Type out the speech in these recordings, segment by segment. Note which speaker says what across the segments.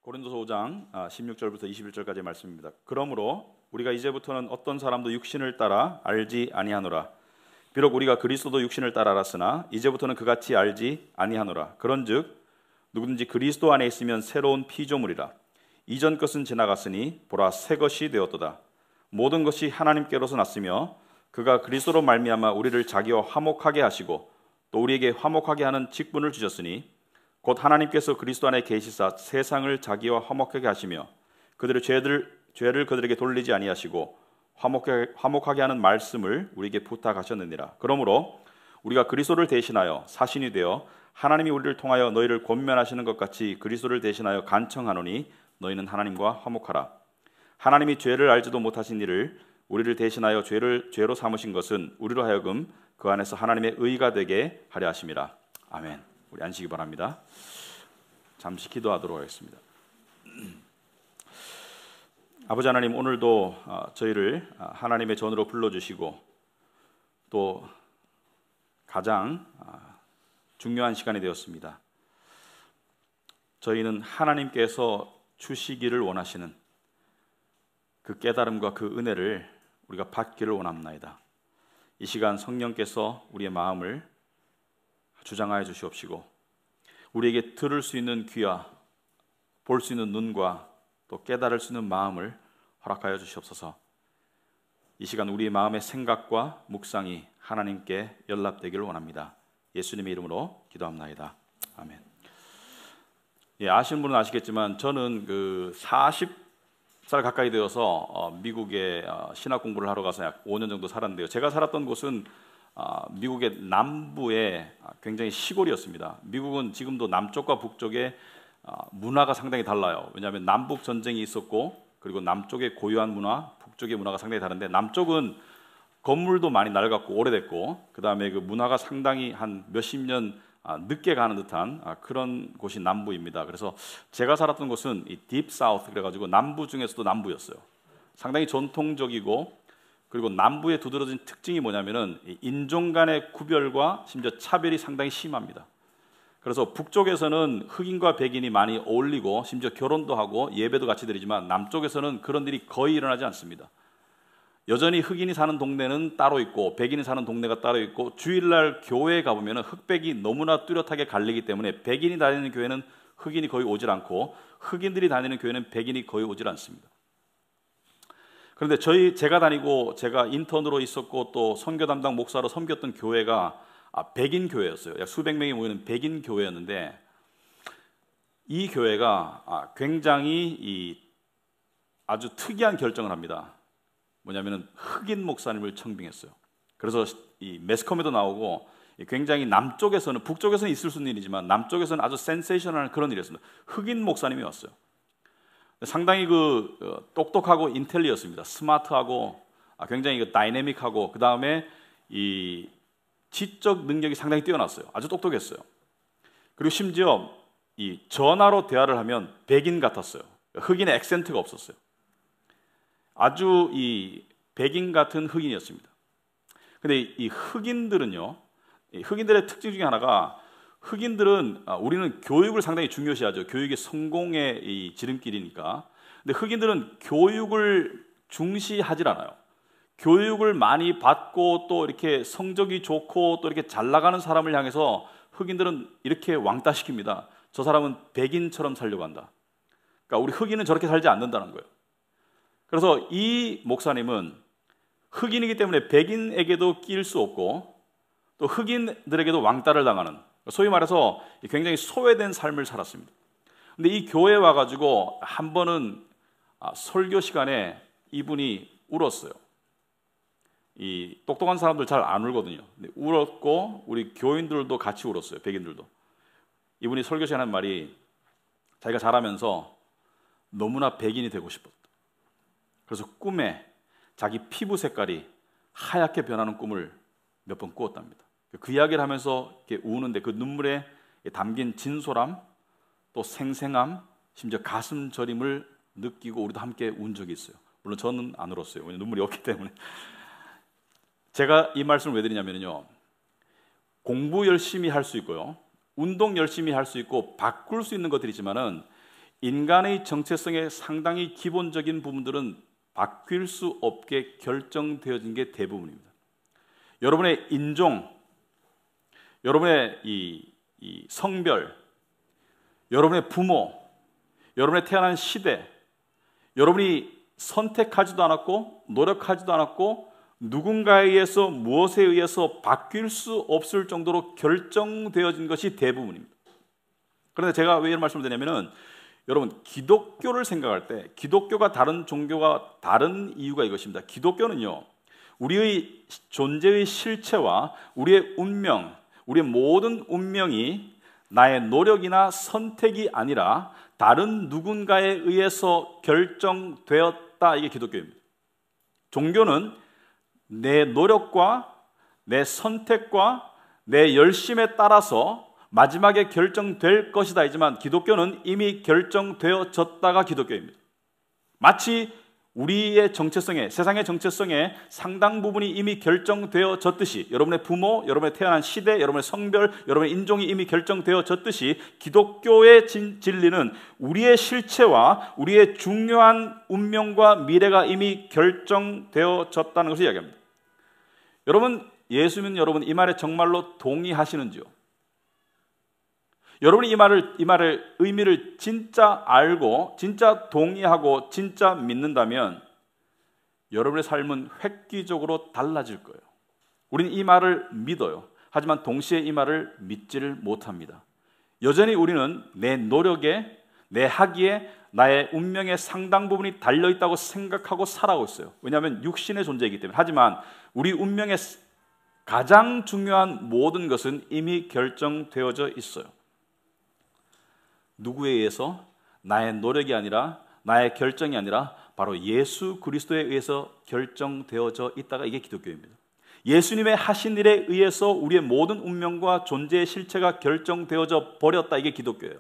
Speaker 1: 고린도서 5장 16절부터 21절까지의 말씀입니다. 그러므로 우리가 이제부터는 어떤 사람도 육신을 따라 알지 아니하노라. 비록 우리가 그리스도도 육신을 따라 알았으나 이제부터는 그같이 알지 아니하노라. 그런즉 누구든지 그리스도 안에 있으면 새로운 피조물이라. 이전 것은 지나갔으니 보라 새 것이 되었도다. 모든 것이 하나님께로서 났으며 그가 그리스도로 말미암아 우리를 자기와 화목하게 하시고 또 우리에게 화목하게 하는 직분을 주셨으니 곧 하나님께서 그리스도 안에 계시사 세상을 자기와 화목하게 하시며 그들의 죄를 그들에게 돌리지 아니하시고 화목하게 하는 말씀을 우리에게 부탁하셨느니라. 그러므로 우리가 그리스도를 대신하여 사신이 되어 하나님이 우리를 통하여 너희를 권면하시는 것 같이 그리스도를 대신하여 간청하노니 너희는 하나님과 화목하라. 하나님이 죄를 알지도 못하신 이를 우리를 대신하여 죄로 삼으신 것은 우리로 하여금 그 안에서 하나님의 의가 되게 하려 하심이라. 아멘. 우리 앉으시기 바랍니다. 잠시 기도하도록 하겠습니다. 아버지 하나님, 오늘도 저희를 하나님의 전으로 불러주시고 또 가장 중요한 시간이 되었습니다. 저희는 하나님께서 주시기를 원하시는 그 깨달음과 그 은혜를 우리가 받기를 원합나이다. 이 시간 성령께서 우리의 마음을 주장하여 주시옵시고 우리에게 들을 수 있는 귀와 볼 수 있는 눈과 또 깨달을 수 있는 마음을 허락하여 주시옵소서. 이 시간 우리의 마음의 생각과 묵상이 하나님께 연락되기를 원합니다. 예수님의 이름으로 기도합나이다. 아멘. 아시는 분은 아시겠지만 저는 40살 가까이 되어서 미국에 신학 공부를 하러 가서 약 5년 정도 살았는데요. 제가 살았던 곳은 미국의 남부의 굉장히 시골이었습니다. 미국은 지금도 남쪽과 북쪽의 문화가 상당히 달라요. 왜냐하면 남북 전쟁이 있었고 그리고 남쪽의 고유한 문화, 북쪽의 문화가 상당히 다른데 남쪽은 건물도 많이 낡았고 오래됐고 그 다음에 그 문화가 상당히 한 몇십 년 늦게 가는 듯한 그런 곳이 남부입니다. 그래서 제가 살았던 곳은 이 딥 사우스 그래가지고 남부 중에서도 남부였어요. 상당히 전통적이고 그리고 남부의 두드러진 특징이 뭐냐면은 인종 간의 구별과 심지어 차별이 상당히 심합니다. 그래서 북쪽에서는 흑인과 백인이 많이 어울리고 심지어 결혼도 하고 예배도 같이 드리지만 남쪽에서는 그런 일이 거의 일어나지 않습니다. 여전히 흑인이 사는 동네는 따로 있고 백인이 사는 동네가 따로 있고 주일날 교회에 가보면 흑백이 너무나 뚜렷하게 갈리기 때문에 백인이 다니는 교회는 흑인이 거의 오질 않고 흑인들이 다니는 교회는 백인이 거의 오질 않습니다. 그런데 제가 인턴으로 있었고 또 선교 담당 목사로 섬겼던 교회가 백인 교회였어요. 약 수백 명이 모이는 백인 교회였는데 이 교회가 굉장히 아주 특이한 결정을 합니다. 뭐냐면은 흑인 목사님을 청빙했어요. 그래서 이 매스컴에도 나오고 굉장히 남쪽에서는 북쪽에서는 있을 수 있는 일이지만 남쪽에서는 아주 센세이셔널한 그런 일이었습니다. 흑인 목사님이 왔어요. 상당히 똑똑하고 인텔리였습니다. 스마트하고 굉장히 다이내믹하고 그 다음에 이 지적 능력이 상당히 뛰어났어요. 아주 똑똑했어요. 그리고 심지어 이 전화로 대화를 하면 백인 같았어요. 흑인의 액센트가 없었어요. 아주 이 백인 같은 흑인이었습니다. 근데 이 흑인들은요, 흑인들의 특징 중에 하나가 흑인들은 우리는 교육을 상당히 중요시하죠. 교육이 성공의 이 지름길이니까. 근데 흑인들은 교육을 중시하지 않아요. 교육을 많이 받고 또 이렇게 성적이 좋고 또 이렇게 잘 나가는 사람을 향해서 흑인들은 이렇게 왕따시킵니다. 저 사람은 백인처럼 살려고 한다. 그러니까 우리 흑인은 저렇게 살지 않는다는 거예요. 그래서 이 목사님은 흑인이기 때문에 백인에게도 끼일 수 없고 또 흑인들에게도 왕따를 당하는, 소위 말해서 굉장히 소외된 삶을 살았습니다. 근데 이 교회에 와가지고 한 번은 설교 시간에 이분이 울었어요. 이 똑똑한 사람들 잘 안 울거든요. 근데 울었고 우리 교인들도 같이 울었어요. 백인들도. 이분이 설교 시간에 한 말이 자기가 자라면서 너무나 백인이 되고 싶었다. 그래서 꿈에 자기 피부 색깔이 하얗게 변하는 꿈을 몇 번 꾸었답니다. 그 이야기를 하면서 이렇게 우는데 그 눈물에 담긴 진솔함, 또 생생함, 심지어 가슴 저림을 느끼고 우리도 함께 운 적이 있어요. 물론 저는 안 울었어요. 왜냐하면 눈물이 없기 때문에. 제가 이 말씀을 왜 드리냐면요, 공부 열심히 할 수 있고요, 운동 열심히 할 수 있고 바꿀 수 있는 것들이지만은 인간의 정체성의 상당히 기본적인 부분들은 바뀔 수 없게 결정되어진 게 대부분입니다. 여러분의 인종, 여러분의 이 성별, 여러분의 부모, 여러분의 태어난 시대, 여러분이 선택하지도 않았고 노력하지도 않았고 누군가에 의해서 무엇에 의해서 바뀔 수 없을 정도로 결정되어진 것이 대부분입니다. 그런데 제가 왜 이런 말씀을 드리냐면은 여러분, 기독교를 생각할 때 기독교가 다른 종교가 다른 이유가 이것입니다. 기독교는요, 우리의 존재의 실체와 우리의 운명, 우리의 모든 운명이 나의 노력이나 선택이 아니라 다른 누군가에 의해서 결정되었다. 이게 기독교입니다. 종교는 내 노력과 내 선택과 내 열심에 따라서 마지막에 결정될 것이다 하지만 기독교는 이미 결정되어졌다가 기독교입니다. 마치 우리의 정체성에, 세상의 정체성에 상당 부분이 이미 결정되어졌듯이, 여러분의 부모, 여러분의 태어난 시대, 여러분의 성별, 여러분의 인종이 이미 결정되어졌듯이 기독교의 진리는 우리의 실체와 우리의 중요한 운명과 미래가 이미 결정되어졌다는 것을 이야기합니다. 여러분, 예수 믿는 여러분, 이 말에 정말로 동의하시는지요? 여러분이 이 말의 의미를 진짜 알고 진짜 동의하고 진짜 믿는다면 여러분의 삶은 획기적으로 달라질 거예요. 우리는 이 말을 믿어요. 하지만 동시에 이 말을 믿지를 못합니다. 여전히 우리는 내 노력에, 내 학위에, 나의 운명의 상당 부분이 달려있다고 생각하고 살아오고 있어요. 왜냐하면 육신의 존재이기 때문에. 하지만 우리 운명의 가장 중요한 모든 것은 이미 결정되어져 있어요. 누구에 의해서? 나의 노력이 아니라, 나의 결정이 아니라 바로 예수 그리스도에 의해서 결정되어져 있다가 이게 기독교입니다. 예수님의 하신 일에 의해서 우리의 모든 운명과 존재의 실체가 결정되어져 버렸다. 이게 기독교예요.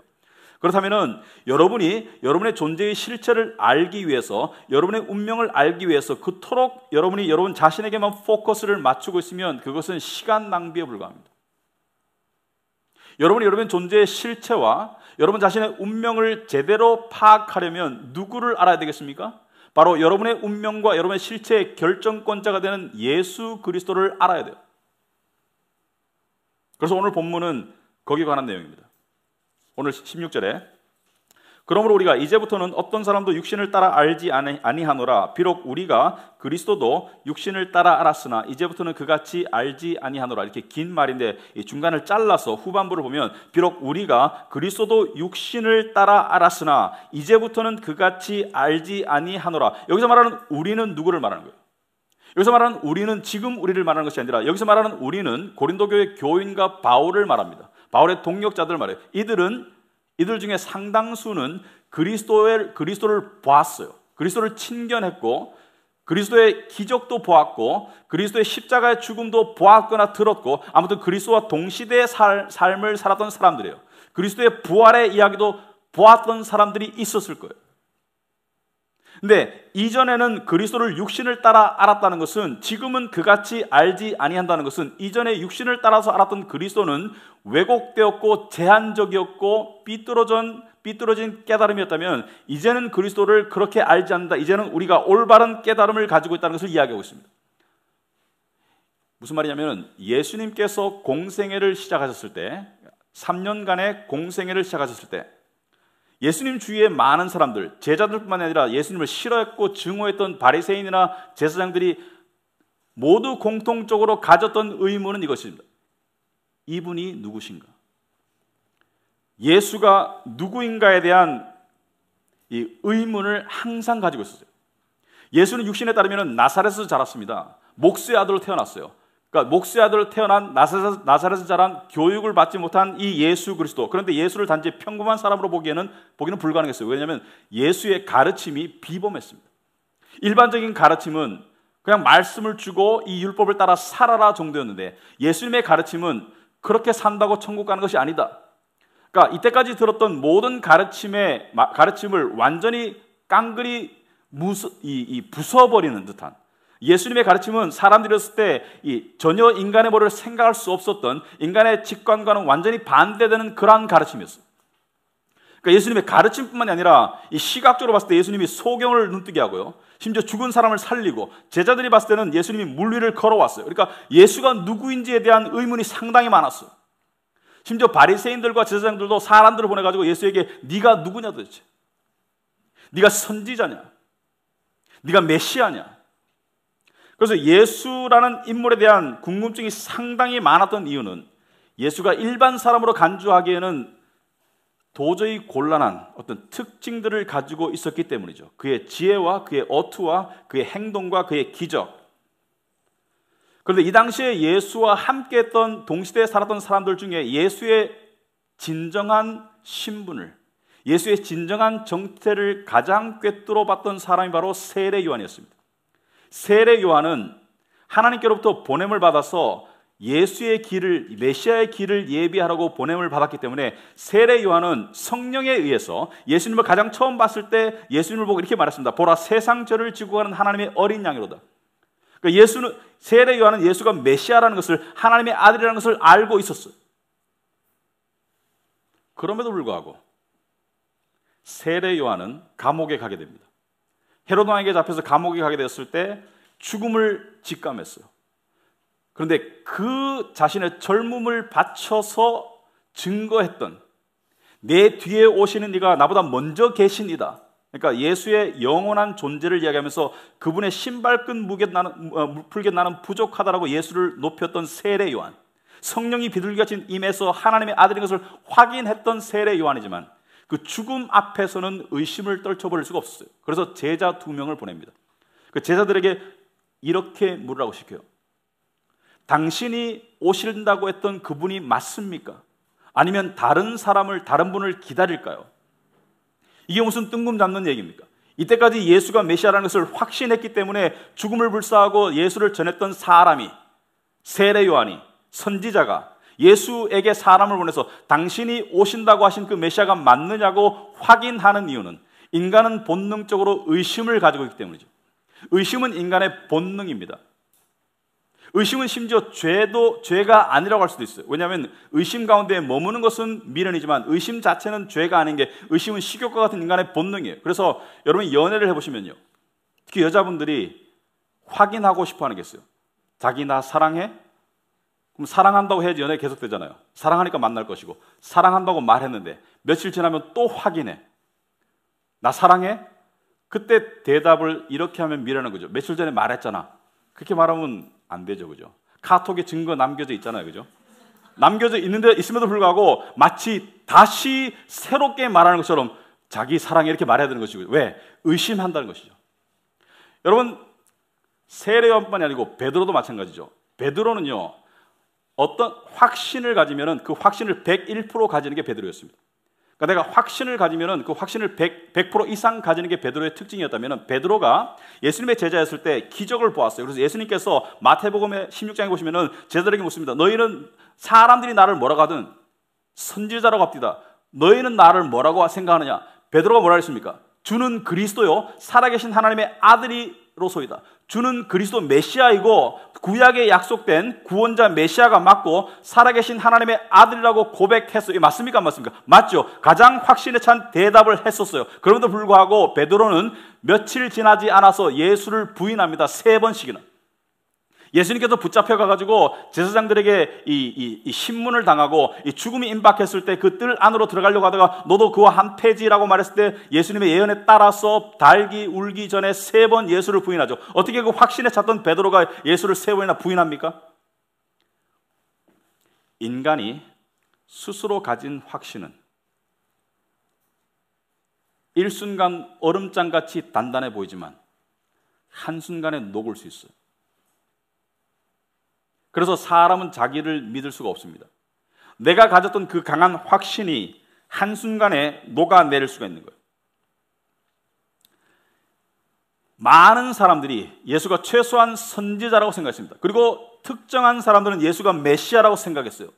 Speaker 1: 그렇다면 여러분이 여러분의 존재의 실체를 알기 위해서, 여러분의 운명을 알기 위해서 그토록 여러분이 여러분 자신에게만 포커스를 맞추고 있으면 그것은 시간 낭비에 불과합니다. 여러분이 여러분의 존재의 실체와 여러분 자신의 운명을 제대로 파악하려면 누구를 알아야 되겠습니까? 바로 여러분의 운명과 여러분의 실체의 결정권자가 되는 예수 그리스도를 알아야 돼요. 그래서 오늘 본문은 거기에 관한 내용입니다. 오늘 16절에 그러므로 우리가 이제부터는 어떤 사람도 육신을 따라 알지 아니하노라. 비록 우리가 그리스도도 육신을 따라 알았으나 이제부터는 그같이 알지 아니하노라. 이렇게 긴 말인데 이 중간을 잘라서 후반부를 보면 비록 우리가 그리스도도 육신을 따라 알았으나 이제부터는 그같이 알지 아니하노라. 여기서 말하는 우리는 누구를 말하는 거예요? 여기서 말하는 우리는 지금 우리를 말하는 것이 아니라 여기서 말하는 우리는 고린도 교회 교인과 바울을 말합니다. 바울의 동역자들을 말해요. 이들 중에 상당수는 그리스도를 보았어요. 그리스도를 친견했고 그리스도의 기적도 보았고 그리스도의 십자가의 죽음도 보았거나 들었고 아무튼 그리스도와 동시대의 삶을 살았던 사람들이에요. 그리스도의 부활의 이야기도 보았던 사람들이 있었을 거예요. 근데 이전에는 그리스도를 육신을 따라 알았다는 것은 지금은 그같이 알지 아니한다는 것은 이전에 육신을 따라서 알았던 그리스도는 왜곡되었고 제한적이었고 삐뚤어진 깨달음이었다면 이제는 그리스도를 그렇게 알지 않는다. 이제는 우리가 올바른 깨달음을 가지고 있다는 것을 이야기하고 있습니다. 무슨 말이냐면 예수님께서 공생애를 시작하셨을 때 3년간의 공생애를 시작하셨을 때 예수님 주위에 많은 사람들, 제자들뿐만 아니라 예수님을 싫어했고 증오했던 바리새인이나 제사장들이 모두 공통적으로 가졌던 의문은 이것입니다. 이분이 누구신가? 예수가 누구인가에 대한 이 의문을 항상 가지고 있었어요. 예수는 육신에 따르면 나사렛에서 자랐습니다. 목수의 아들로 태어났어요. 그러니까 목수의 아들로 태어난 나사렛에서 자란 교육을 받지 못한 이 예수 그리스도. 그런데 예수를 단지 평범한 사람으로 보기는 불가능했어요. 왜냐하면 예수의 가르침이 비범했습니다. 일반적인 가르침은 그냥 말씀을 주고 이 율법을 따라 살아라 정도였는데 예수님의 가르침은 그렇게 산다고 천국 가는 것이 아니다. 그러니까 이때까지 들었던 모든 가르침을 완전히 깡그리 부숴버리는 듯한 예수님의 가르침은 사람들이 들었을 때 전혀 인간의 머리를 생각할 수 없었던 인간의 직관과는 완전히 반대되는 그러한 가르침이었어요. 그러니까 예수님의 가르침뿐만이 아니라 이 시각적으로 봤을 때 예수님이 소경을 눈뜨게 하고요, 심지어 죽은 사람을 살리고, 제자들이 봤을 때는 예수님이 물 위를 걸어왔어요. 그러니까 예수가 누구인지에 대한 의문이 상당히 많았어요. 심지어 바리새인들과 제사장들도 사람들을 보내가지고 예수에게 네가 누구냐 도대체, 네가 선지자냐, 네가 메시아냐. 그래서 예수라는 인물에 대한 궁금증이 상당히 많았던 이유는 예수가 일반 사람으로 간주하기에는 도저히 곤란한 어떤 특징들을 가지고 있었기 때문이죠. 그의 지혜와 그의 어투와 그의 행동과 그의 기적. 그런데 이 당시에 예수와 함께했던 동시대에 살았던 사람들 중에 예수의 진정한 신분을, 예수의 진정한 정체를 가장 꿰뚫어 봤던 사람이 바로 세례 요한이었습니다. 세례 요한은 하나님께로부터 보냄을 받아서 예수의 길을, 메시아의 길을 예비하라고 보냄을 받았기 때문에 세례 요한은 성령에 의해서 예수님을 가장 처음 봤을 때 예수님을 보고 이렇게 말했습니다. 보라, 세상 죄를 지고 가는 하나님의 어린 양이로다. 그러니까 세례 요한은 예수가 메시아라는 것을, 하나님의 아들이라는 것을 알고 있었어요. 그럼에도 불구하고 세례 요한은 감옥에 가게 됩니다. 헤로드 왕에게 잡혀서 감옥에 가게 되었을 때 죽음을 직감했어요. 그런데 그 자신의 젊음을 바쳐서 증거했던, 내 뒤에 오시는 이가 나보다 먼저 계신 이다. 그러니까 예수의 영원한 존재를 이야기하면서 그분의 신발끈 풀게 나는 부족하다라고 예수를 높였던 세례 요한, 성령이 비둘기같이 임해서 하나님의 아들인 것을 확인했던 세례 요한이지만 그 죽음 앞에서는 의심을 떨쳐버릴 수가 없었어요. 그래서 제자 2명을 보냅니다. 그 제자들에게 이렇게 물으라고 시켜요. 당신이 오신다고 했던 그분이 맞습니까? 아니면 다른 분을 기다릴까요? 이게 무슨 뜬금 잡는 얘기입니까? 이때까지 예수가 메시아라는 것을 확신했기 때문에 죽음을 불사하고 예수를 전했던 사람이, 세례 요한이, 선지자가 예수에게 사람을 보내서 당신이 오신다고 하신 그 메시아가 맞느냐고 확인하는 이유는 인간은 본능적으로 의심을 가지고 있기 때문이죠. 의심은 인간의 본능입니다. 의심은 심지어 죄가 아니라고 할 수도 있어요. 왜냐하면 의심 가운데 머무는 것은 미련이지만 의심 자체는 죄가 아닌 게, 의심은 식욕과 같은 인간의 본능이에요. 그래서 여러분이 연애를 해보시면요, 특히 여자분들이 확인하고 싶어 하는 게 있어요. 자기 나 사랑해? 그럼 사랑한다고 해야지 연애 계속되잖아요. 사랑하니까 만날 것이고, 사랑한다고 말했는데 며칠 지나면 또 확인해. 나 사랑해? 그때 대답을 이렇게 하면 미련한 거죠. 며칠 전에 말했잖아. 그렇게 말하면 안 되죠, 그죠? 카톡에 증거 남겨져 있잖아요, 그죠? 남겨져 있음에도 불구하고 마치 다시 새롭게 말하는 것처럼 자기 사랑해 이렇게 말해야 되는 것이고, 왜? 의심한다는 것이죠. 여러분, 세례 요한뿐만이 아니고 베드로도 마찬가지죠. 베드로는요, 어떤 확신을 가지면은 그 확신을 101% 가지는 게 베드로였습니다. 그러니까 내가 확신을 가지면은 그 확신을 100% 이상 가지는 게 베드로의 특징이었다면은, 베드로가 예수님의 제자였을 때 기적을 보았어요. 그래서 예수님께서 마태복음의 16장에 보시면은 제자들에게 묻습니다. 너희는 사람들이 나를 뭐라고 하든 선지자라고 합디다. 너희는 나를 뭐라고 생각하느냐? 베드로가 뭐라 했습니까? 주는 그리스도요, 살아계신 하나님의 아들이로소이다. 주는 그리스도 메시아이고 구약에 약속된 구원자 메시아가 맞고 살아계신 하나님의 아들이라고 고백했어요. 맞습니까? 안 맞습니까? 맞죠. 가장 확신에 찬 대답을 했었어요. 그럼에도 불구하고 베드로는 며칠 지나지 않아서 예수를 부인합니다. 3번씩이나. 예수님께서 붙잡혀 가가지고 제사장들에게 이 신문을 당하고 이 죽음이 임박했을 때 그 뜰 안으로 들어가려고 하다가 너도 그와 한 패지라고 말했을 때 예수님의 예언에 따라서 달기 울기 전에 3번 예수를 부인하죠. 어떻게 그 확신에 찼던 베드로가 예수를 3번이나 부인합니까? 인간이 스스로 가진 확신은 일순간 얼음장같이 단단해 보이지만 한순간에 녹을 수 있어요. 그래서 사람은 자기를 믿을 수가 없습니다. 내가 가졌던 그 강한 확신이 한순간에 녹아내릴 수가 있는 거예요. 많은 사람들이 예수가 최소한 선지자라고 생각했습니다. 그리고 특정한 사람들은 예수가 메시아라고 생각했어요.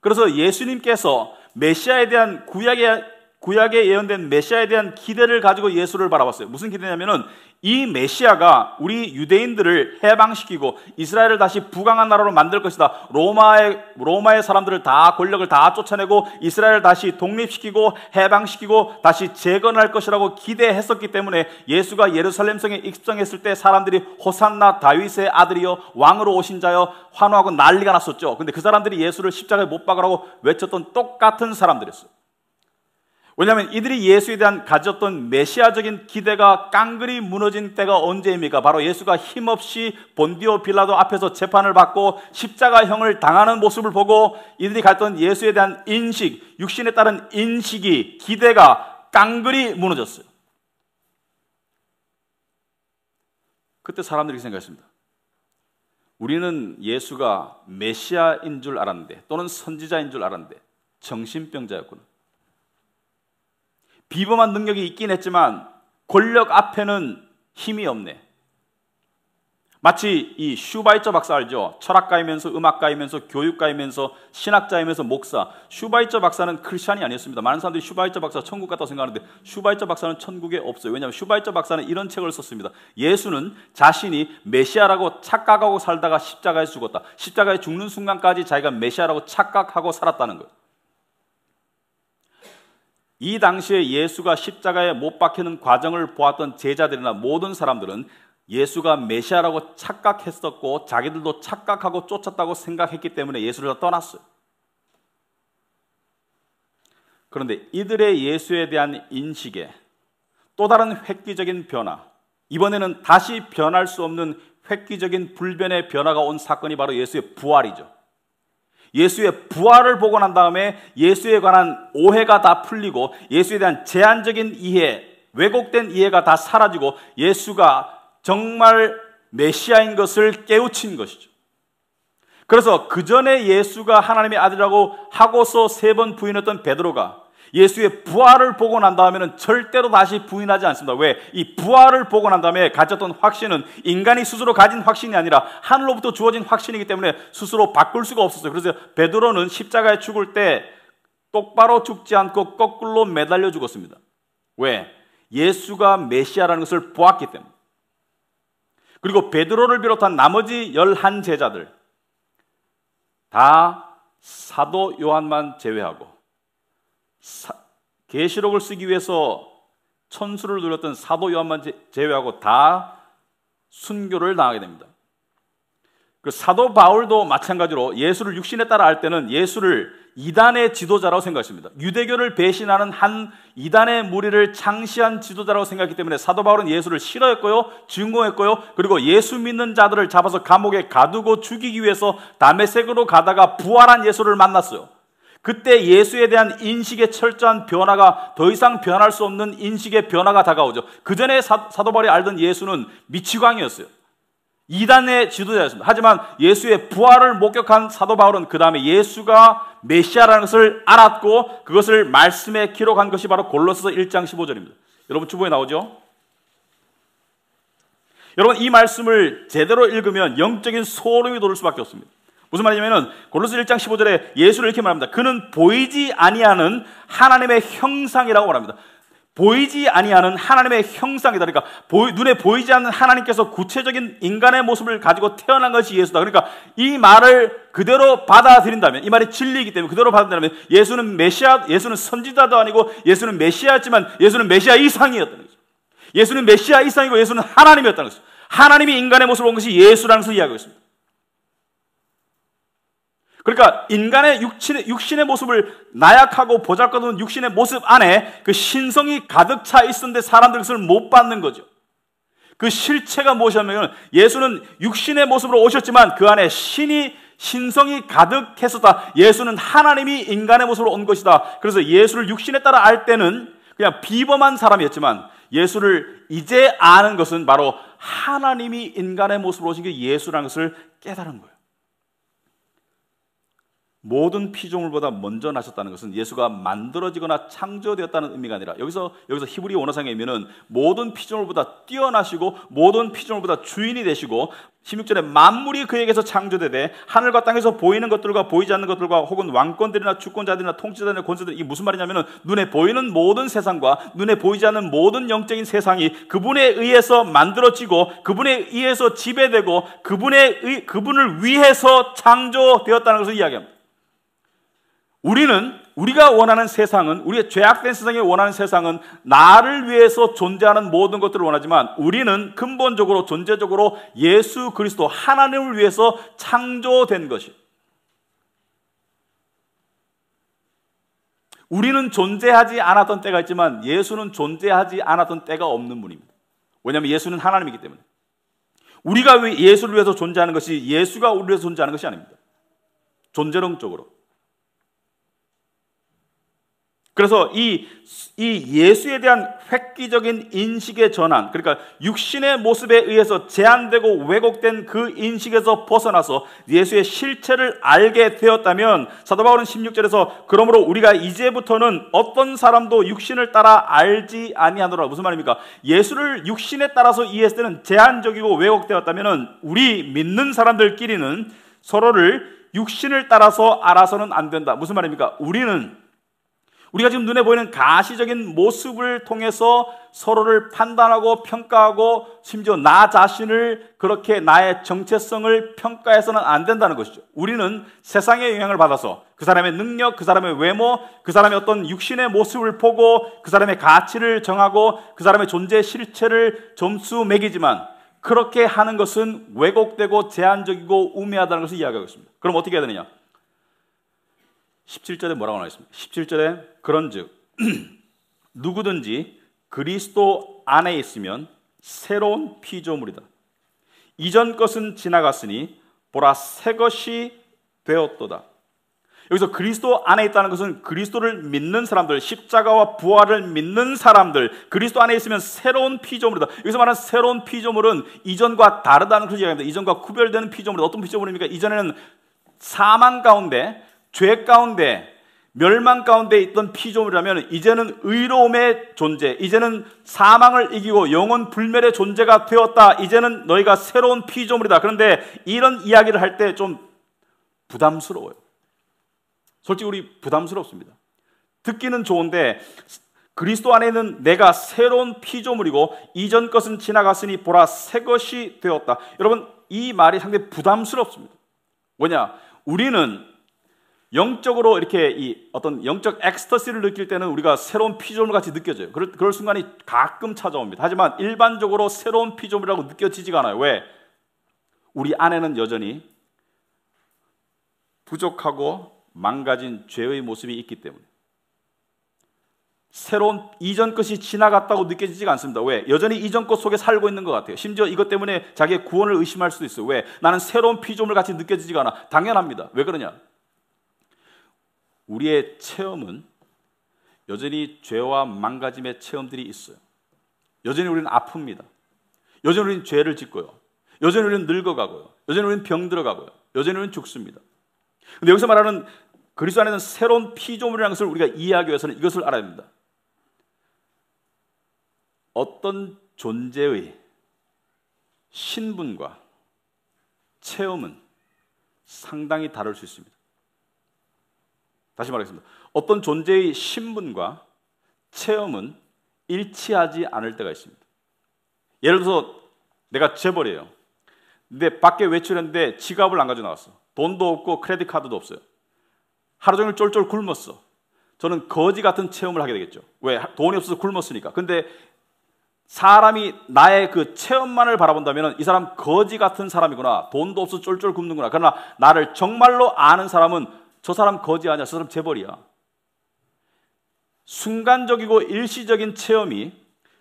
Speaker 1: 그래서 예수님께서 메시아에 대한 구약에 구약에 예언된 메시아에 대한 기대를 가지고 예수를 바라봤어요. 무슨 기대냐면은 이 메시아가 우리 유대인들을 해방시키고 이스라엘을 다시 부강한 나라로 만들 것이다. 로마의 사람들을 다, 권력을 다 쫓아내고 이스라엘을 다시 독립시키고 해방시키고 다시 재건할 것이라고 기대했었기 때문에 예수가 예루살렘 성에 입성했을 때 사람들이 호산나 다윗의 아들이여 왕으로 오신 자여 환호하고 난리가 났었죠. 근데 그 사람들이 예수를 십자가에 못 박으라고 외쳤던 똑같은 사람들이었어요. 왜냐하면 이들이 예수에 대한 가졌던 메시아적인 기대가 깡그리 무너진 때가 언제입니까? 바로 예수가 힘없이 본디오 빌라도 앞에서 재판을 받고 십자가형을 당하는 모습을 보고 이들이 갖던 예수에 대한 인식, 육신에 따른 인식이, 기대가 깡그리 무너졌어요. 그때 사람들이 생각했습니다. 우리는 예수가 메시아인 줄 알았는데, 또는 선지자인 줄 알았는데 정신병자였구나. 비범한 능력이 있긴 했지만 권력 앞에는 힘이 없네. 마치 이 슈바이처 박사 알죠? 철학가이면서 음악가이면서 교육가이면서 신학자이면서 목사. 슈바이처 박사는 크리스찬이 아니었습니다. 많은 사람들이 슈바이처 박사 천국 갔다고 생각하는데 슈바이처 박사는 천국에 없어요. 왜냐하면 슈바이처 박사는 이런 책을 썼습니다. 예수는 자신이 메시아라고 착각하고 살다가 십자가에 죽었다. 십자가에 죽는 순간까지 자기가 메시아라고 착각하고 살았다는 거예요. 이 당시에 예수가 십자가에 못 박히는 과정을 보았던 제자들이나 모든 사람들은 예수가 메시아라고 착각했었고 자기들도 착각하고 쫓았다고 생각했기 때문에 예수를 떠났어요. 그런데 이들의 예수에 대한 인식에 또 다른 획기적인 변화, 이번에는 다시 변할 수 없는 획기적인 불변의 변화가 온 사건이 바로 예수의 부활이죠. 예수의 부활을 보고 난 다음에 예수에 관한 오해가 다 풀리고 예수에 대한 제한적인 이해, 왜곡된 이해가 다 사라지고 예수가 정말 메시아인 것을 깨우친 것이죠. 그래서 그 전에 예수가 하나님의 아들이라고 하고서 3번 부인했던 베드로가 예수의 부활을 보고 난 다음에는 절대로 다시 부인하지 않습니다. 왜? 이 부활을 보고 난 다음에 가졌던 확신은 인간이 스스로 가진 확신이 아니라 하늘로부터 주어진 확신이기 때문에 스스로 바꿀 수가 없었어요. 그래서 베드로는 십자가에 죽을 때 똑바로 죽지 않고 거꾸로 매달려 죽었습니다. 왜? 예수가 메시아라는 것을 보았기 때문에. 그리고 베드로를 비롯한 나머지 11제자들 다 사도 요한만 제외하고 계시록을 쓰기 위해서 천수를 누렸던 사도 요한만 제외하고 다 순교를 당하게 됩니다. 그 사도 바울도 마찬가지로 예수를 육신에 따라 알 때는 예수를 이단의 지도자라고 생각했습니다. 유대교를 배신하는 한 이단의 무리를 창시한 지도자라고 생각했기 때문에 사도 바울은 예수를 싫어했고요, 증오했고요, 그리고 예수 믿는 자들을 잡아서 감옥에 가두고 죽이기 위해서 다메섹으로 가다가 부활한 예수를 만났어요. 그때 예수에 대한 인식의 철저한 변화가 더 이상 변할 수 없는 인식의 변화가 다가오죠. 그 전에 사도 바울이 알던 예수는 미치광이었어요. 이단의 지도자였습니다. 하지만 예수의 부활을 목격한 사도 바울은 그 다음에 예수가 메시아라는 것을 알았고 그것을 말씀에 기록한 것이 바로 골로새서 1장 15절입니다. 여러분 주보에 나오죠? 여러분 이 말씀을 제대로 읽으면 영적인 소름이 돋을 수밖에 없습니다. 무슨 말이냐면 골로새 1장 15절에 예수를 이렇게 말합니다. 그는 보이지 아니하는 하나님의 형상이라고 말합니다. 보이지 아니하는 하나님의 형상이다. 그러니까 눈에 보이지 않는 하나님께서 구체적인 인간의 모습을 가지고 태어난 것이 예수다. 그러니까 이 말을 그대로 받아들인다면, 이 말이 진리이기 때문에 그대로 받아들인다면 예수는 메시아, 예수는 선지자도 아니고 예수는 메시아였지만 예수는 메시아 이상이었다는 거죠. 예수는 메시아 이상이고 예수는 하나님이었다는 거죠. 하나님이 인간의 모습을 본 것이 예수라는 것을 이야기하고 있습니다. 그러니까 인간의 육신의 모습을 나약하고 보잘것없는 육신의 모습 안에 그 신성이 가득 차 있었는데 사람들이 그것을 못 받는 거죠. 그 실체가 무엇이냐면 예수는 육신의 모습으로 오셨지만 그 안에 신성이 가득했었다. 예수는 하나님이 인간의 모습으로 온 것이다. 그래서 예수를 육신에 따라 알 때는 그냥 비범한 사람이었지만 예수를 이제 아는 것은 바로 하나님이 인간의 모습으로 오신 게 예수라는 것을 깨달은 거예요. 모든 피조물보다 먼저 나셨다는 것은 예수가 만들어지거나 창조되었다는 의미가 아니라 여기서 히브리 원어상에 의미는 모든 피조물보다 뛰어나시고 모든 피조물보다 주인이 되시고 16절에 만물이 그에게서 창조되되 하늘과 땅에서 보이는 것들과 보이지 않는 것들과 혹은 왕권들이나 주권자들이나 통치자들이나 권세들, 이게 무슨 말이냐면은 눈에 보이는 모든 세상과 눈에 보이지 않는 모든 영적인 세상이 그분에 의해서 만들어지고 그분에 의해서 지배되고 그분을 위해서 창조되었다는 것을 이야기합니다. 우리가 원하는 세상은, 우리의 죄악된 세상이 원하는 세상은 나를 위해서 존재하는 모든 것들을 원하지만 우리는 근본적으로 존재적으로 예수 그리스도 하나님을 위해서 창조된 것이, 우리는 존재하지 않았던 때가 있지만 예수는 존재하지 않았던 때가 없는 분입니다. 왜냐하면 예수는 하나님이기 때문에. 우리가 예수를 위해서 존재하는 것이 예수가 우리를 위해서 존재하는 것이 아닙니다. 존재론적으로. 그래서 이 예수에 대한 획기적인 인식의 전환, 그러니까 육신의 모습에 의해서 제한되고 왜곡된 그 인식에서 벗어나서 예수의 실체를 알게 되었다면, 사도 바울은 16절에서 그러므로 우리가 이제부터는 어떤 사람도 육신을 따라 알지 아니하노라. 무슨 말입니까? 예수를 육신에 따라서 이해했을 때는 제한적이고 왜곡되었다면 우리 믿는 사람들끼리는 서로를 육신을 따라서 알아서는 안 된다. 무슨 말입니까? 우리가 지금 눈에 보이는 가시적인 모습을 통해서 서로를 판단하고 평가하고 심지어 나 자신을 그렇게 나의 정체성을 평가해서는 안 된다는 것이죠. 우리는 세상의 영향을 받아서 그 사람의 능력, 그 사람의 외모, 그 사람의 어떤 육신의 모습을 보고 그 사람의 가치를 정하고 그 사람의 존재 실체를 점수 매기지만 그렇게 하는 것은 왜곡되고 제한적이고 우매하다는 것을 이야기하고 있습니다. 그럼 어떻게 해야 되느냐? 17절에 뭐라고 나와 있습니까? 17절에 그런즉 누구든지 그리스도 안에 있으면 새로운 피조물이다. 이전 것은 지나갔으니 보라 새 것이 되었도다. 여기서 그리스도 안에 있다는 것은 그리스도를 믿는 사람들, 십자가와 부활을 믿는 사람들, 그리스도 안에 있으면 새로운 피조물이다. 여기서 말하는 새로운 피조물은 이전과 다르다는 것을 이야기합니다. 이전과 구별되는 피조물이다. 어떤 피조물입니까? 이전에는 사망 가운데, 죄 가운데, 멸망 가운데 있던 피조물이라면 이제는 의로움의 존재, 이제는 사망을 이기고 영원 불멸의 존재가 되었다. 이제는 너희가 새로운 피조물이다. 그런데 이런 이야기를 할 때 좀 부담스러워요. 솔직히 우리 부담스럽습니다. 듣기는 좋은데 그리스도 안에 있는 내가 새로운 피조물이고 이전 것은 지나갔으니 보라 새 것이 되었다. 여러분, 이 말이 상당히 부담스럽습니다. 뭐냐? 우리는 영적으로 이렇게 이 어떤 영적 엑스터시를 느낄 때는 우리가 새로운 피조물 같이 느껴져요. 그럴 순간이 가끔 찾아옵니다. 하지만 일반적으로 새로운 피조물이라고 느껴지지가 않아요. 왜? 우리 안에는 여전히 부족하고 망가진 죄의 모습이 있기 때문에. 새로운 이전 것이 지나갔다고 느껴지지가 않습니다. 왜? 여전히 이전 것 속에 살고 있는 것 같아요. 심지어 이것 때문에 자기의 구원을 의심할 수도 있어요. 왜? 나는 새로운 피조물 같이 느껴지지가 않아. 당연합니다. 왜 그러냐? 우리의 체험은 여전히 죄와 망가짐의 체험들이 있어요. 여전히 우리는 아픕니다. 여전히 우리는 죄를 짓고요. 여전히 우리는 늙어가고요. 여전히 우리는 병들어가고요. 여전히 우리는 죽습니다. 그런데 여기서 말하는 그리스도 안에는 새로운 피조물이라는 것을 우리가 이해하기 위해서는 이것을 알아야 합니다. 어떤 존재의 신분과 체험은 상당히 다를 수 있습니다. 다시 말하겠습니다. 어떤 존재의 신분과 체험은 일치하지 않을 때가 있습니다. 예를 들어서 내가 재벌이에요. 근데 밖에 외출했는데 지갑을 안 가지고 나왔어. 돈도 없고 크레딧 카드도 없어요. 하루 종일 쫄쫄 굶었어. 저는 거지 같은 체험을 하게 되겠죠. 왜? 돈이 없어서 굶었으니까. 근데 사람이 나의 그 체험만을 바라본다면 이 사람 거지 같은 사람이구나. 돈도 없어서 쫄쫄 굶는구나. 그러나 나를 정말로 아는 사람은 저 사람 거지 아니야. 저 사람 재벌이야. 순간적이고 일시적인 체험이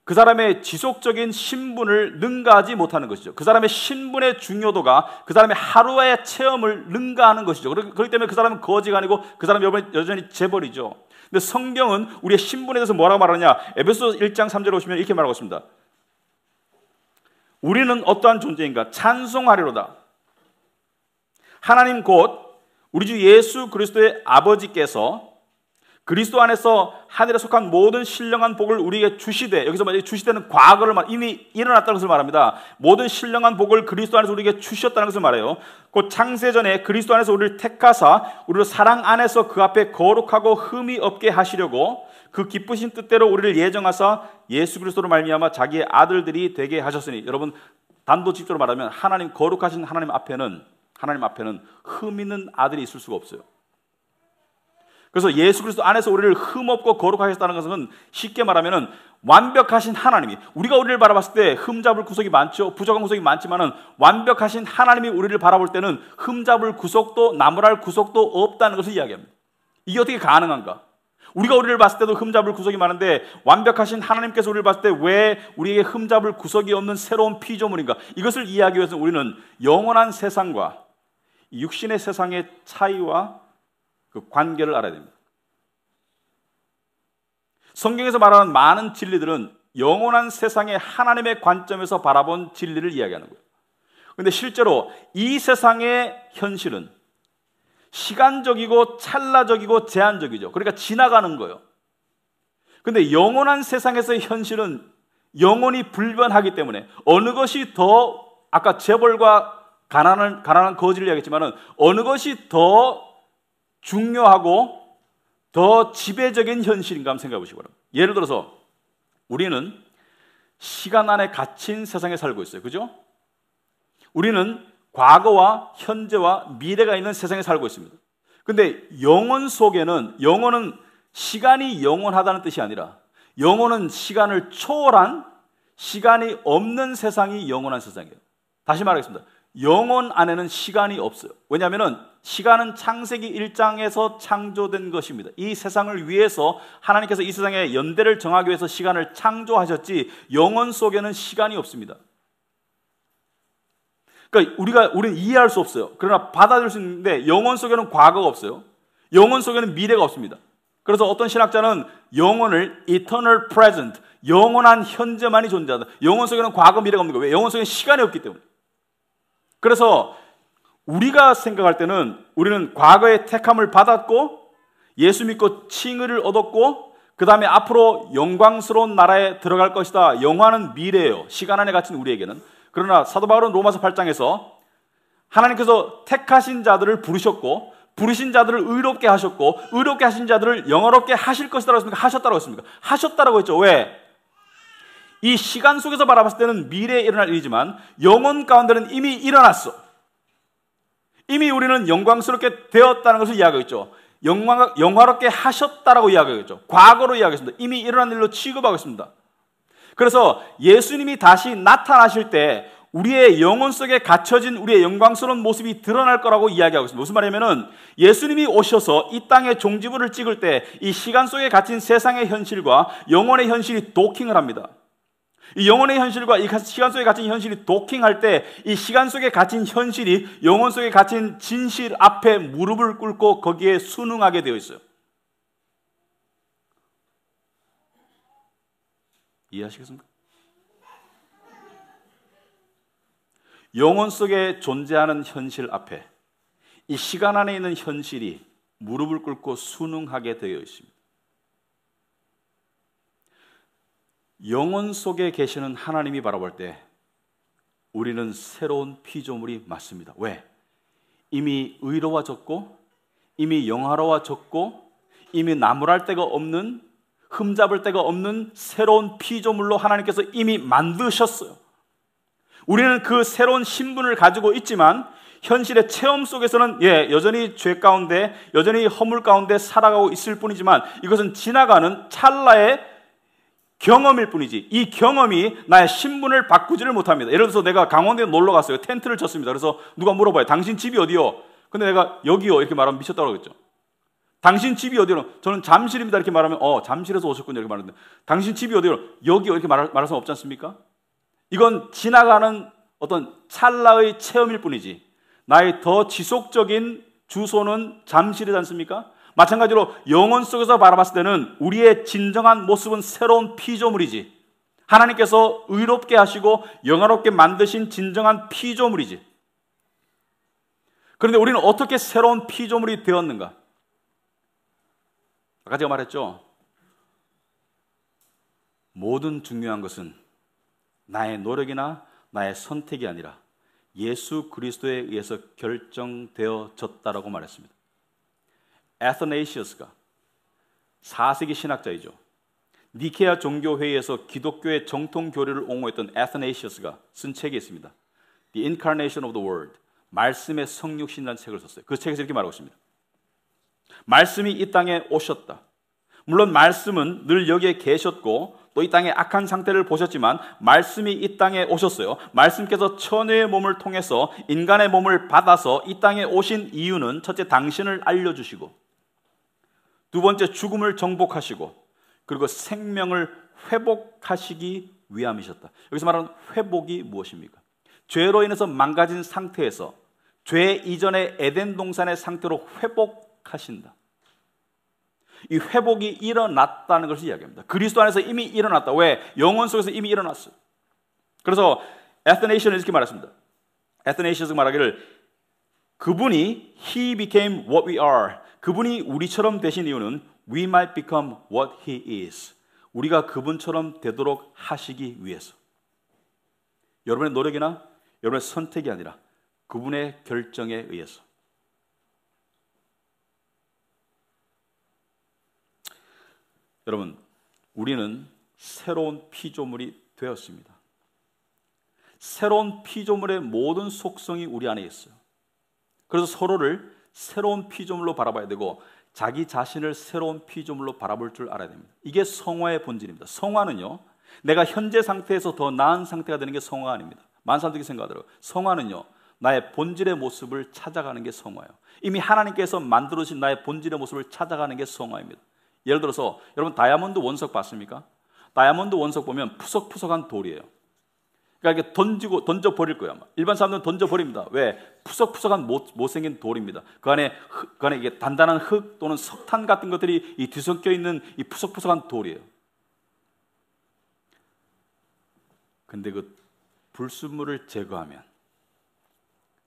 Speaker 1: 그 사람의 지속적인 신분을 능가하지 못하는 것이죠. 그 사람의 신분의 중요도가 그 사람의 하루의 체험을 능가하는 것이죠. 그렇기 때문에 그 사람은 거지가 아니고 그 사람은 여전히 재벌이죠. 근데 성경은 우리의 신분에 대해서 뭐라고 말하느냐? 에베소서 1장 3절에 보시면 이렇게 말하고 있습니다. 우리는 어떠한 존재인가? 찬송하리로다. 하나님 곧 우리 주 예수 그리스도의 아버지께서 그리스도 안에서 하늘에 속한 모든 신령한 복을 우리에게 주시되, 여기서 만약에 주시되는 과거를 이미 일어났다는 것을 말합니다. 모든 신령한 복을 그리스도 안에서 우리에게 주셨다는 것을 말해요. 곧 창세전에 그리스도 안에서 우리를 택하사 우리를 사랑 안에서 그 앞에 거룩하고 흠이 없게 하시려고 그 기쁘신 뜻대로 우리를 예정하사 예수 그리스도로 말미암아 자기의 아들들이 되게 하셨으니, 여러분 단도직입적으로 말하면 하나님, 거룩하신 하나님 앞에는 흠 있는 아들이 있을 수가 없어요. 그래서 예수 그리스도 안에서 우리를 흠없고 거룩하셨다는 것은 쉽게 말하면 완벽하신 하나님이, 우리가 우리를 바라봤을 때 흠잡을 구석이 많죠. 부족한 구석이 많지만은 완벽하신 하나님이 우리를 바라볼 때는 흠잡을 구석도 나무랄 구석도 없다는 것을 이야기합니다. 이게 어떻게 가능한가? 우리가 우리를 봤을 때도 흠잡을 구석이 많은데 완벽하신 하나님께서 우리를 봤을 때 왜 우리에게 흠잡을 구석이 없는 새로운 피조물인가? 이것을 이해하기 위해서 우리는 영원한 세상과 육신의 세상의 차이와 그 관계를 알아야 됩니다. 성경에서 말하는 많은 진리들은 영원한 세상의 하나님의 관점에서 바라본 진리를 이야기하는 거예요. 그런데 실제로 이 세상의 현실은 시간적이고 찰나적이고 제한적이죠. 그러니까 지나가는 거예요. 그런데 영원한 세상에서의 현실은 영원히 불변하기 때문에 어느 것이 더, 아까 재벌과 가난한 거지를 이야기했지만 어느 것이 더 중요하고 더 지배적인 현실인가 한번 생각해 보시기 바랍니다. 예를 들어서 우리는 시간 안에 갇힌 세상에 살고 있어요. 그죠? 우리는 과거와 현재와 미래가 있는 세상에 살고 있습니다. 근데 영혼 속에는, 영혼은 시간이 영원하다는 뜻이 아니라 영혼은 시간을 초월한, 시간이 없는 세상이 영원한 세상이에요. 다시 말하겠습니다. 영혼 안에는 시간이 없어요. 왜냐하면 시간은 창세기 1장에서 창조된 것입니다. 이 세상을 위해서 하나님께서 이 세상의 연대를 정하기 위해서 시간을 창조하셨지 영혼 속에는 시간이 없습니다. 그러니까 우리는 이해할 수 없어요. 그러나 받아들일 수 있는데 영혼 속에는 과거가 없어요. 영혼 속에는 미래가 없습니다. 그래서 어떤 신학자는 영혼을 eternal present, 영원한 현재만이 존재한다. 영혼 속에는 과거, 미래가 없는 거예요. 왜? 영혼 속에는 시간이 없기 때문에. 그래서 우리가 생각할 때는 우리는 과거에 택함을 받았고 예수 믿고 칭의를 얻었고 그 다음에 앞으로 영광스러운 나라에 들어갈 것이다. 영화는 미래예요. 시간 안에 갇힌 우리에게는. 그러나 사도 바울은 로마서 8장에서 하나님께서 택하신 자들을 부르셨고 부르신 자들을 의롭게 하셨고 의롭게 하신 자들을 영화롭게 하실 것이라고 했습니까? 하셨다고 했습니까? 하셨다라고 했죠. 왜? 이 시간 속에서 바라봤을 때는 미래에 일어날 일이지만 영혼 가운데는 이미 일어났어. 이미 우리는 영광스럽게 되었다는 것을 이야기하고 있죠. 영화롭게 하셨다라고 이야기하고 있죠. 과거로 이야기했습니다. 이미 일어난 일로 취급하고 있습니다. 그래서 예수님이 다시 나타나실 때 우리의 영혼 속에 갇혀진 우리의 영광스러운 모습이 드러날 거라고 이야기하고 있습니다. 무슨 말이냐면 예수님이 오셔서 이 땅에 종지부를 찍을 때 이 시간 속에 갇힌 세상의 현실과 영혼의 현실이 도킹을 합니다. 이 영혼의 현실과 이 시간 속에 갇힌 현실이 도킹할 때 이 시간 속에 갇힌 현실이 영혼 속에 갇힌 진실 앞에 무릎을 꿇고 거기에 순응하게 되어 있어요. 이해하시겠습니까? 영혼 속에 존재하는 현실 앞에 이 시간 안에 있는 현실이 무릎을 꿇고 순응하게 되어 있습니다. 영혼 속에 계시는 하나님이 바라볼 때 우리는 새로운 피조물이 맞습니다. 왜? 이미 의로워졌고 이미 영화로워졌고 이미 나무랄 데가 없는, 흠잡을 데가 없는 새로운 피조물로 하나님께서 이미 만드셨어요. 우리는 그 새로운 신분을 가지고 있지만 현실의 체험 속에서는 여전히 죄 가운데, 여전히 허물 가운데 살아가고 있을 뿐이지만 이것은 지나가는 찰나의 경험일 뿐이지 이 경험이 나의 신분을 바꾸지를 못합니다. 예를 들어서 내가 강원도에 놀러 갔어요. 텐트를 쳤습니다. 그래서 누가 물어봐요. 당신 집이 어디요? 근데 내가 여기요 이렇게 말하면 미쳤다고 그랬죠. 당신 집이 어디요? 저는 잠실입니다 이렇게 말하면 잠실에서 오셨군요 이렇게 말하는데 당신 집이 어디요? 여기요 이렇게 말할 수는 없지 않습니까? 이건 지나가는 어떤 찰나의 체험일 뿐이지 나의 더 지속적인 주소는 잠실이지 않습니까? 마찬가지로 영혼 속에서 바라봤을 때는 우리의 진정한 모습은 새로운 피조물이지 하나님께서 의롭게 하시고 영화롭게 만드신 진정한 피조물이지. 그런데 우리는 어떻게 새로운 피조물이 되었는가? 아까 제가 말했죠. 모든 중요한 것은 나의 노력이나 나의 선택이 아니라 예수 그리스도에 의해서 결정되어졌다라고 말했습니다. 아테나시우스가 4세기 신학자이죠. 니케아 종교회의에서 기독교의 정통 교리를 옹호했던 아테나시우스가 쓴 책이 있습니다. The Incarnation of the Word, 말씀의 성육신이라는 책을 썼어요. 그 책에서 이렇게 말하고 있습니다. 말씀이 이 땅에 오셨다. 물론 말씀은 늘 여기에 계셨고 또 이 땅의 악한 상태를 보셨지만 말씀이 이 땅에 오셨어요. 말씀께서 천의 몸을 통해서 인간의 몸을 받아서 이 땅에 오신 이유는 첫째 당신을 알려주시고 두 번째 죽음을 정복하시고 그리고 생명을 회복하시기 위함이셨다. 여기서 말하는 회복이 무엇입니까? 죄로 인해서 망가진 상태에서 죄 이전의 에덴 동산의 상태로 회복하신다. 이 회복이 일어났다는 것을 이야기합니다. 그리스도 안에서 이미 일어났다. 왜? 영혼 속에서 이미 일어났어요. 그래서 아테나시아는 이렇게 말했습니다. 아테나시아가 말하기를 그분이 He became what we are. 그분이 우리처럼 되신 이유는 We might become what He is. 우리가 그분처럼 되도록 하시기 위해서. 여러분의 노력이나 여러분의 선택이 아니라 그분의 결정에 의해서. 여러분, 우리는 새로운 피조물이 되었습니다. 새로운 피조물의 모든 속성이 우리 안에 있어요. 그래서 서로를 새로운 피조물로 바라봐야 되고 자기 자신을 새로운 피조물로 바라볼 줄 알아야 됩니다. 이게 성화의 본질입니다. 성화는요, 내가 현재 상태에서 더 나은 상태가 되는 게 성화가 아닙니다. 많은 사람들이 생각하더라고요. 성화는요, 나의 본질의 모습을 찾아가는 게 성화예요. 이미 하나님께서 만들어주신 나의 본질의 모습을 찾아가는 게 성화입니다. 예를 들어서 여러분 다이아몬드 원석 봤습니까? 다이아몬드 원석 보면 푸석푸석한 돌이에요. 그러니까 이렇게 던져버릴 거예요. 아마. 일반 사람들은 던져버립니다. 왜? 푸석푸석한 못생긴 돌입니다. 그 안에 이게 단단한 흙 또는 석탄 같은 것들이 뒤섞여 있는 이 푸석푸석한 돌이에요. 근데 그 불순물을 제거하면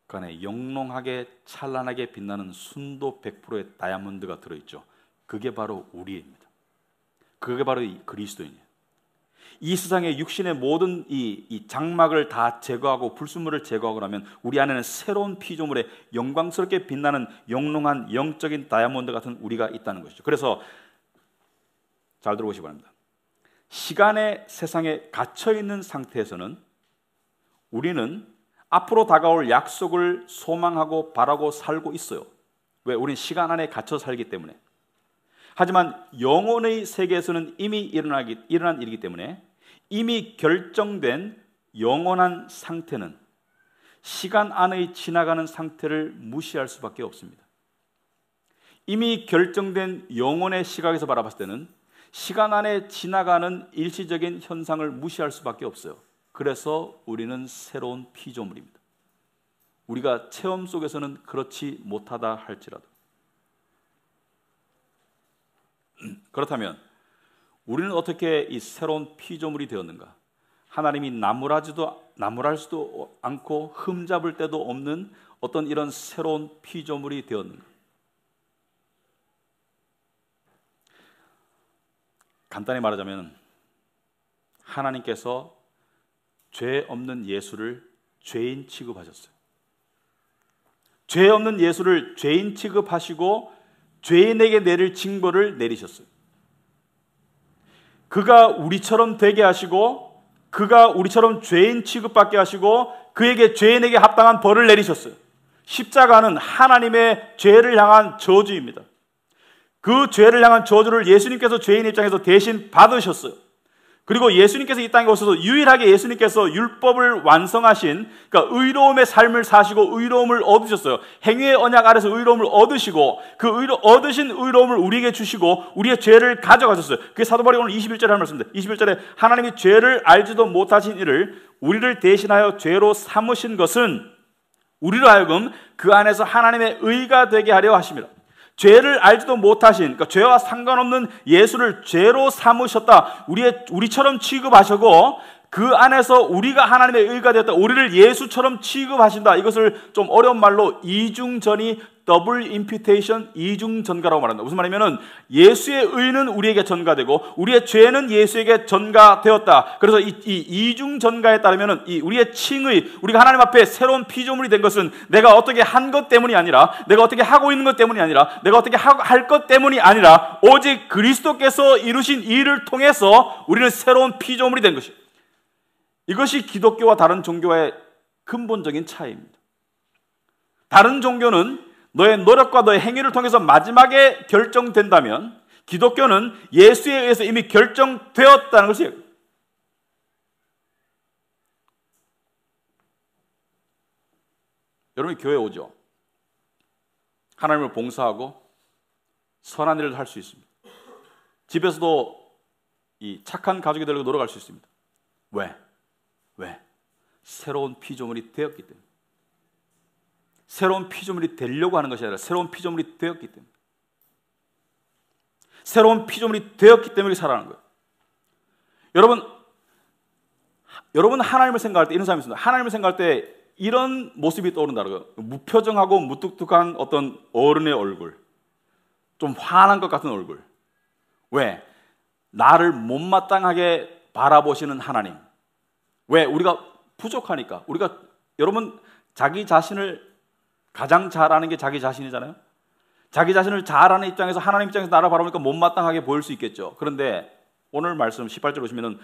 Speaker 1: 그 안에 영롱하게 찬란하게 빛나는 순도 100%의 다이아몬드가 들어있죠. 그게 바로 우리입니다. 그게 바로 그리스도인이에요. 이 세상의 육신의 모든 이 장막을 다 제거하고 불순물을 제거하고 나면 우리 안에는 새로운 피조물의 영광스럽게 빛나는 영롱한 영적인 다이아몬드 같은 우리가 있다는 것이죠. 그래서 잘 들어보시기 바랍니다. 시간의 세상에 갇혀있는 상태에서는 우리는 앞으로 다가올 약속을 소망하고 바라고 살고 있어요. 왜? 우리는 시간 안에 갇혀 살기 때문에. 하지만 영혼의 세계에서는 이미 일어난 일이기 때문에 이미 결정된 영원한 상태는 시간 안에 지나가는 상태를 무시할 수밖에 없습니다. 이미 결정된 영혼의 시각에서 바라봤을 때는 시간 안에 지나가는 일시적인 현상을 무시할 수밖에 없어요. 그래서 우리는 새로운 피조물입니다. 우리가 체험 속에서는 그렇지 못하다 할지라도. 그렇다면 우리는 어떻게 이 새로운 피조물이 되었는가? 하나님이 나무랄 수도 않고 흠잡을 데도 없는 어떤 이런 새로운 피조물이 되었는가? 간단히 말하자면 하나님께서 죄 없는 예수를 죄인 취급하셨어요. 죄 없는 예수를 죄인 취급하시고 죄인에게 내릴 징벌을 내리셨어요. 그가 우리처럼 되게 하시고 그가 우리처럼 죄인 취급받게 하시고 그에게 죄인에게 합당한 벌을 내리셨어요. 십자가는 하나님의 죄를 향한 저주입니다. 그 죄를 향한 저주를 예수님께서 죄인 입장에서 대신 받으셨어요. 그리고 예수님께서 이 땅에 오셔서 유일하게 예수님께서 율법을 완성하신 그러니까 의로움의 삶을 사시고 의로움을 얻으셨어요. 행위의 언약 아래서 의로움을 얻으시고 그 얻으신 의로움을 우리에게 주시고 우리의 죄를 가져가셨어요. 그게 사도 바울이 오늘 21절에 하는 말씀입니다. 21절에 하나님이 죄를 알지도 못하신 이를 우리를 대신하여 죄로 삼으신 것은 우리로 하여금 그 안에서 하나님의 의가 되게 하려 하심이라. 죄를 알지도 못하신, 그러니까 죄와 상관없는 예수를 죄로 삼으셨다. 우리처럼 취급하시고 그 안에서 우리가 하나님의 의가 되었다, 우리를 예수처럼 취급하신다. 이것을 좀 어려운 말로 이중전이 더블 임퓨테이션, 이중전가라고 말한다. 무슨 말이냐면 예수의 의는 우리에게 전가되고 우리의 죄는 예수에게 전가되었다. 그래서 이 이중전가에 따르면 우리의 칭의, 우리가 하나님 앞에 새로운 피조물이 된 것은 내가 어떻게 한 것 때문이 아니라, 내가 어떻게 하고 있는 것 때문이 아니라, 내가 어떻게 할 것 때문이 아니라 오직 그리스도께서 이루신 일을 통해서 우리는 새로운 피조물이 된 것이에요. 이것이 기독교와 다른 종교의 근본적인 차이입니다. 다른 종교는 너의 노력과 너의 행위를 통해서 마지막에 결정된다면, 기독교는 예수에 의해서 이미 결정되었다는 것이에요. 여러분이 교회에 오죠. 하나님을 봉사하고 선한 일을 할 수 있습니다. 집에서도 이 착한 가족이 되려고 노력할 수 있습니다. 왜? 새로운 피조물이 되었기 때문에. 새로운 피조물이 되려고 하는 것이 아니라 새로운 피조물이 되었기 때문에. 새로운 피조물이 되었기 때문에 살아가는 거예요. 여러분 하나님을 생각할 때 이런 사람이 있습니다. 하나님을 생각할 때 이런 모습이 떠오른다고요. 무표정하고 무뚝뚝한 어떤 어른의 얼굴, 좀 화난 것 같은 얼굴. 왜? 나를 못마땅하게 바라보시는 하나님. 왜? 우리가 부족하니까. 여러분 자기 자신을 가장 잘 아는 게 자기 자신이잖아요. 자기 자신을 잘 아는 입장에서 하나님 입장에서 나를 바라보니까 못마땅하게 보일 수 있겠죠. 그런데 오늘 말씀 18절 보시면은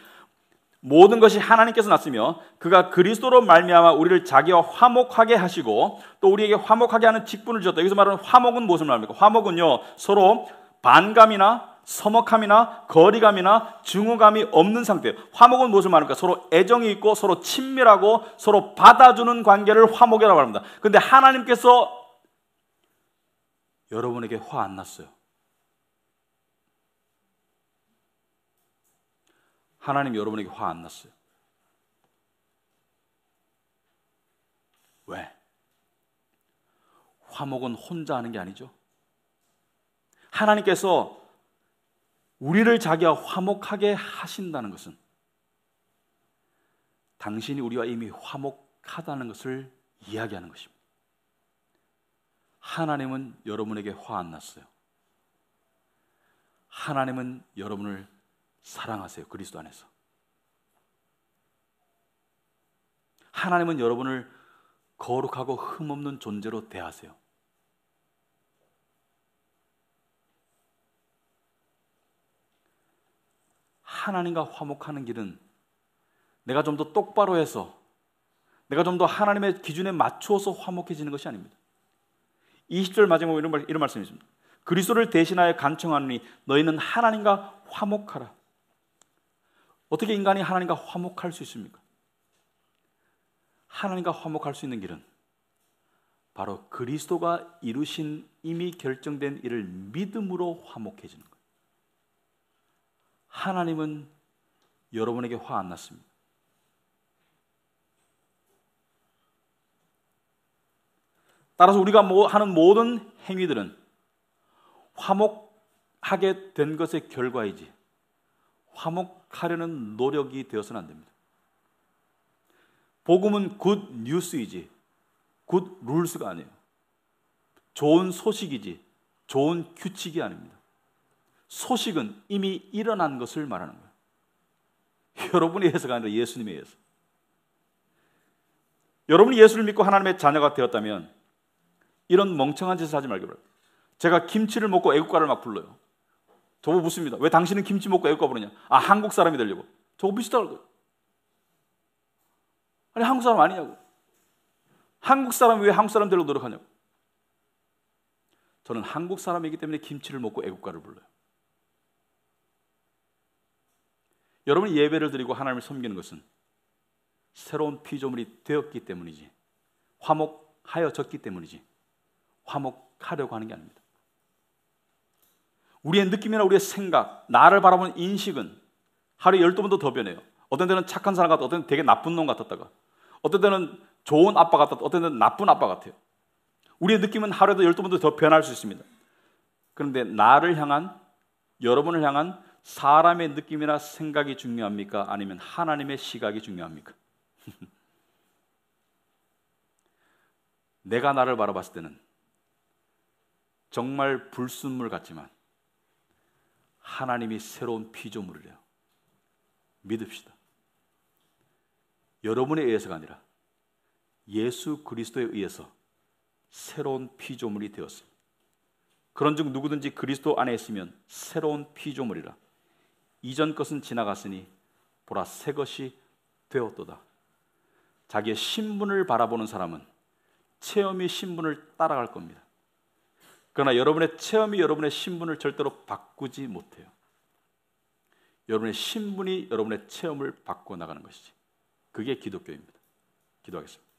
Speaker 1: 모든 것이 하나님께서 났으며 그가 그리스도로 말미암아 우리를 자기와 화목하게 하시고 또 우리에게 화목하게 하는 직분을 주셨다. 여기서 말하는 화목은 무엇을 말합니까? 화목은요, 서로 반감이나 서먹함이나 거리감이나 증오감이 없는 상태예요. 화목은 무엇을 말합니까? 서로 애정이 있고 서로 친밀하고 서로 받아주는 관계를 화목이라고 합니다. 그런데 하나님께서 여러분에게 화 안 났어요. 하나님 여러분에게 화 안 났어요. 왜? 화목은 혼자 하는 게 아니죠. 하나님께서 우리를 자기와 화목하게 하신다는 것은 당신이 우리와 이미 화목하다는 것을 이야기하는 것입니다. 하나님은 여러분에게 화 안 났어요. 하나님은 여러분을 사랑하세요. 그리스도 안에서. 하나님은 여러분을 거룩하고 흠없는 존재로 대하세요. 하나님과 화목하는 길은 내가 좀 더 똑바로 해서, 내가 좀 더 하나님의 기준에 맞추어서 화목해지는 것이 아닙니다. 20절 마지막으로 이런 말씀이 있습니다. 그리스도를 대신하여 간청하노니 너희는 하나님과 화목하라. 어떻게 인간이 하나님과 화목할 수 있습니까? 하나님과 화목할 수 있는 길은 바로 그리스도가 이루신 이미 결정된 일을 믿음으로 화목해지는 거예요. 하나님은 여러분에게 화 안 났습니다. 따라서 우리가 하는 모든 행위들은 화목하게 된 것의 결과이지 화목하려는 노력이 되어서는 안 됩니다. 복음은 굿 뉴스이지 굿 룰스가 아니에요. 좋은 소식이지 좋은 규칙이 아닙니다. 소식은 이미 일어난 것을 말하는 거예요. 여러분에 의해서가 아니라 예수님에 의해서. 여러분이 예수를 믿고 하나님의 자녀가 되었다면 이런 멍청한 짓을 하지 말기 바랍니다. 제가 김치를 먹고 애국가를 막 불러요. 저거 묻습니다. 왜 당신은 김치 먹고 애국가 부르냐? 아, 한국 사람이 되려고. 저거 비슷하다고 거예요. 아니, 한국 사람 아니냐고. 한국 사람이 왜 한국 사람 되려고 노력하냐고. 저는 한국 사람이기 때문에 김치를 먹고 애국가를 불러요. 여러분이 예배를 드리고 하나님을 섬기는 것은 새로운 피조물이 되었기 때문이지 화목하여졌기 때문이지 화목하려고 하는 게 아닙니다. 우리의 느낌이나 우리의 생각, 나를 바라보는 인식은 하루에 12번도 더 변해요. 어떤 때는 착한 사람 같다, 어떤 때는 되게 나쁜 놈 같았다가, 어떤 때는 좋은 아빠 같았다, 어떤 때는 나쁜 아빠 같아요. 우리의 느낌은 하루에도 12번도 더 변할 수 있습니다. 그런데 나를 향한, 여러분을 향한 사람의 느낌이나 생각이 중요합니까? 아니면 하나님의 시각이 중요합니까? 내가 나를 바라봤을 때는 정말 불순물 같지만 하나님이 새로운 피조물이래요. 믿읍시다. 여러분에 의해서가 아니라 예수 그리스도에 의해서 새로운 피조물이 되었습니다. 그런즉 누구든지 그리스도 안에 있으면 새로운 피조물이라. 이전 것은 지나갔으니 보라 새 것이 되었도다. 자기의 신분을 바라보는 사람은 체험이 신분을 따라갈 겁니다. 그러나 여러분의 체험이 여러분의 신분을 절대로 바꾸지 못해요. 여러분의 신분이 여러분의 체험을 바꿔 나가는 것이지. 그게 기독교입니다. 기도하겠습니다.